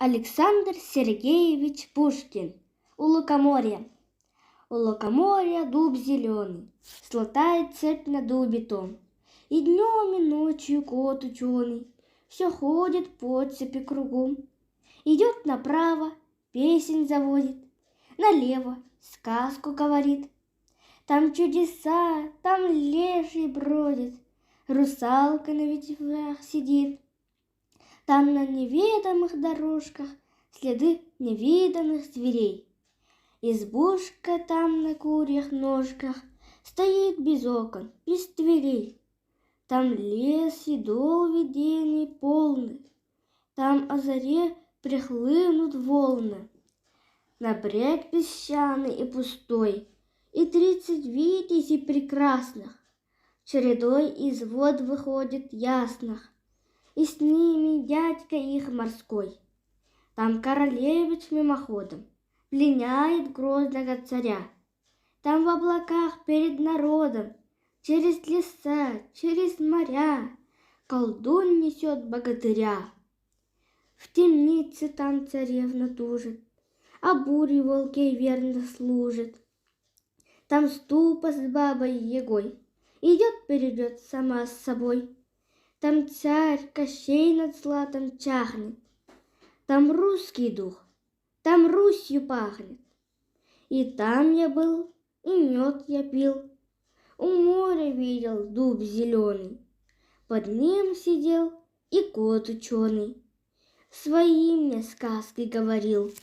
Александр Сергеевич Пушкин. У лукоморья. У лукоморья дуб зеленый, золотая цепь на дубе том. И днем, и ночью кот ученый все ходит по цепи кругом. Идет направо, песнь заводит, налево сказку говорит. Там чудеса, там леший бродит, русалка на ветвях сидит. Там на неведомых дорожках следы невиданных зверей. Избушка там на курьих ножках стоит без окон, без дверей. Там лес и дол видений полны, там о заре прихлынут волны. На брег песчаный и пустой и 30 витязей прекрасных чередой из вод выходит ясных, и с ними дядька их морской. Там королевич мимоходом пленяет грозного царя. Там в облаках перед народом, через леса, через моря, колдун несет богатыря. В темнице там царевна тужит, а бури волке верно служит. Там ступа с бабой Егой идет сама с собой. Там царь Кощей над златом чахнет, там русский дух, там Русью пахнет. И там я был, и мед я пил, у моря видел дуб зеленый. Под ним сидел и кот ученый, свои мне сказки говорил.